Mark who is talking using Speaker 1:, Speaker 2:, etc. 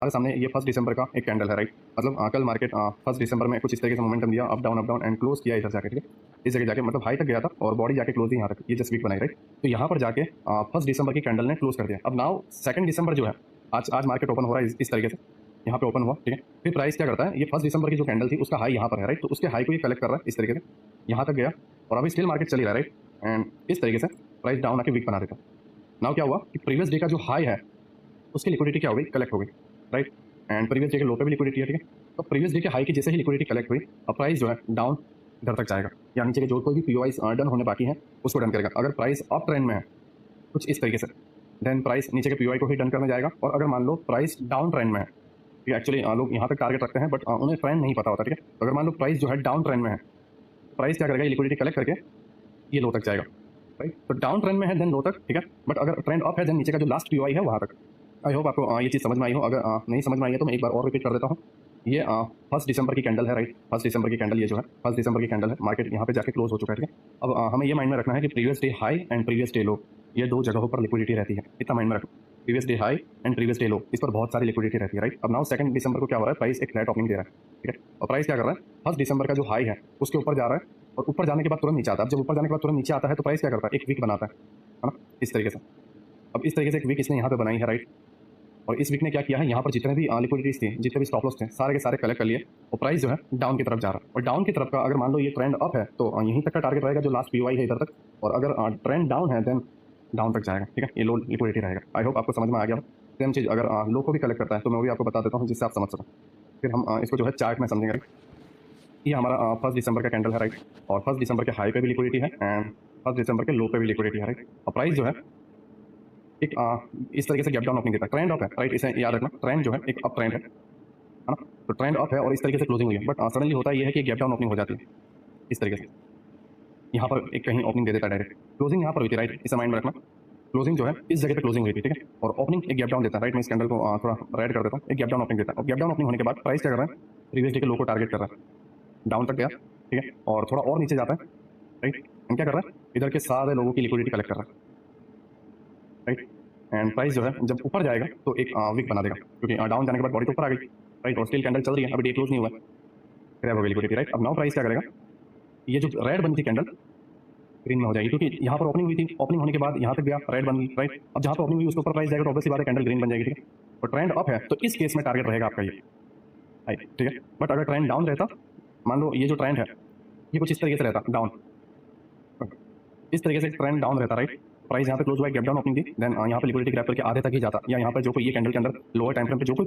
Speaker 1: हमारे सामने ये 1 दिसंबर का एक कैंडल है, राइट। मतलब कल मार्केट 1 दिसंबर में कुछ इस तरीके से मोमेंटम दिया, अप डाउन एंड क्लोज किया इधर जाके, ठीक है। इस जगह जाके मतलब हाई तक गया था और बॉडी जाके क्लोज ही यहाँ तक, ये जस्ट वीक बनाई, राइट। तो यहाँ पर जाके 1 दिसंबर की कैंडल ने क्लोज कर दिया। अब नाउ 2 दिसंबर जो है, आज आज मार्केट ओपन हो रहा है इस तरीके से, यहाँ पे ओपन हुआ, ठीक है। फिर प्राइस क्या करता है, ये 1 दिसंबर की जो कैंडल थी उसका हाई यहाँ पर है, राइट। तो उसके हाई को ये कलेक्ट कर रहा है इस तरीके से, यहाँ तक गया और अभी स्टिल मार्केट चल ही रहा है, राइट। एंड इस तरीके से प्राइस डाउन आके वीक बना देता। नाउ क्या हुआ कि प्रीवियस डे का जो हाई है उसकी लिक्विडिटी क्या हो गई, कलेक्ट हो गई, राइट। एंड प्रीवियस डे के लो पे भी लिक्विडिटी है, ठीक है। तो प्रीवियस डे के हाई की जैसे ही लिक्विडिटी कलेक्ट हुई, अब प्राइस जो है डाउन इधर तक जाएगा, या नीचे के जो कोई भी पीओआई डन होने बाकी है उसको डन करेगा। अगर प्राइस अप ट्रेंड में है कुछ इस तरीके से, देन प्राइस नीचे के पीओआई को ही डन करने जाएगा। और अगर मान लो प्राइस डाउन ट्रेंड में है, एक्चुअली लोग यहाँ तक टारगेट रखते हैं बट उन्हें ट्रेंड नहीं पता होता, ठीक है। तो अगर मान लो प्राइस जो है डाउन ट्रेंड में है, प्राइस क्या करेगा, लिक्विडिटी कलेक्ट करके ये लो तक जाएगा, राइट। तो डाउन ट्रेंड में है देन लो तक, ठीक है। बट अगर ट्रेंड अप है देन नीचे का जो लास्ट पीओआई है वहाँ तक। आई होप आपको ये चीज़ समझ में आई हो। अगर नहीं समझ में आई है तो मैं एक बार और रिपीट कर देता हूँ। ये 1 दिसंबर की कैंडल है, राइट। 1 दिसंबर की कैंडल ये जो है 1 दिसंबर की कैंडल है, मार्केट यहाँ पे जाके क्लोज हो चुका है, ठीक है। अब हमें ये माइंड में रखना है कि previous day high and previous day लो, ये दो जगहों पर लिक्विडिटी रहती है, इतना माइंड में रखो। Previous day high and previous day लो, इस पर बहुत सारी लिक्विडिटी रहती है, राइट। अब नाउ 2 दिसंबर को क्या हो रहा है, प्राइस एक फ्लैट ओपनिंग दे रहा है, ठीक है। और प्राइस क्या कर रहा है, 1 दिसंबर का जो हाई है उसके ऊपर जा रहा है और ऊपर जाने के बाद तुरंत नीचे आता है। अब जब ऊपर जाने के बाद तुरंत नीचे आता है तो प्राइस क्या करता है, एक वीक बनाता है ना, इस तरीके से। अब इस तरीके से एक वीक इसने यहाँ पे बनाई है, राइट। और इस वीक ने क्या किया है, यहाँ पर जितने भी लिक्विडिटीज थी, जितने भी स्टॉप लॉस थे, सारे के सारे कलेक्ट कर लिए और प्राइस जो है डाउन की तरफ जा रहा है। और डाउन की तरफ का अगर मान लो ये ट्रेंड अप है तो यहीं तक का टारगेट रहेगा जो लास्ट पीओआई है इधर तक। और अगर ट्रेंड डाउन है देन डाउन तक जाएगा, ठीक है। ये लो लिक्विडिटी रहेगा। आई होप आपको समझ में आ गया। सेम चीज़ अगर लो को भी कलेक्ट करता है तो मैं भी आपको बता देता हूँ जिससे आप समझ सकें। फिर हम इसको जो है चार्ट में समझेंगे। ये हमारा 1 दिसंबर का कैंडल है, राइट। और 1 दिसंबर के हाई पे भी लिक्विडिटी है एंड 1 दिसंबर के लो पे भी लिक्विडिटी है, राइट। और प्राइस जो है एक इस तरीके से गैप डाउन ओपनिंग देता है, ट्रेंड अप है, राइट। इसे याद रखना, ट्रेंड जो है एक अप ट्रेंड है ना। तो ट्रेंड अप है और इस तरीके से क्लोजिंग हुई है, बट सडनली होता ये है कि गैप डाउन ओपनिंग हो जाती है इस तरीके से। यहाँ पर एक कहीं ओपनिंग दे देता है डायरेक्ट, क्लोजिंग यहाँ पर हुई थी, राइट। इसे माइंड में रखना, क्लोजिंग जो है इस जगह पे क्लोजिंग हुई थी, ठीक है। और ओपनिंग एक गैप डाउन देता है, राइट। मैं इस कैंडल को थोड़ा रेड कर देता हूँ, एक गैप डाउन ओपनिंग देता है। और गैप डाउन ओपनिंग होने के बाद प्राइस क्या कर रहा है, प्रीवियस डे के लो को टारगेट कर रहा है, डाउन तक गया, ठीक है। और थोड़ा और नीचे जाता है, राइट। एंड क्या कर रहा है, इधर के सारे लोगों की लिक्विडिटी कलेक्ट कर रहा है, राइट। एंड प्राइस जो है जब ऊपर जाएगा तो एक वीक बना देगा, क्योंकि डाउन जाने के बाद बॉडी तो ऊपर आ गई, राइट। और स्टिल कैंडल चल रही है, अभी डे क्लोज नहीं हुआ है, ग्रैब हो गई लिक्विडिटी, राइट। अब नाउ प्राइस क्या करेगा, ये जो रेड बनी थी कैंडल ग्रीन में हो जाएगी, क्योंकि यहाँ पर ओपनिंग हुई थी, ओपनिंग होने के बाद यहाँ तक गया, रेड बन गई, राइट। अब जहाँ पर ओपनिंग हुई उसके ऊपर प्राइस जाएगा तो ऑब्वियसली बात है कैंडल ग्रीन बन जाएगी, ठीक है। और ट्रेंड अप है तो इस केस में टारगेट रहेगा आपका ये हाई, ठीक है। बट अगर ट्रेंड डाउन रहता, मान लो ये जो ट्रेंड है ये कुछ इस तरीके से रहता डाउन, इस तरीके से ट्रेंड डाउन रहता, राइट। प्राइस यहाँ पे क्लोज हुआ, गैप डाउन ओपनिंग थी, देन यहाँ पे लिक्विडिटी ग्रैब करके आधे तक ही जाता, या यहाँ पर जो कोई ये कैंडल के अंदर लोअर टाइम फ्रेम पे जो कोई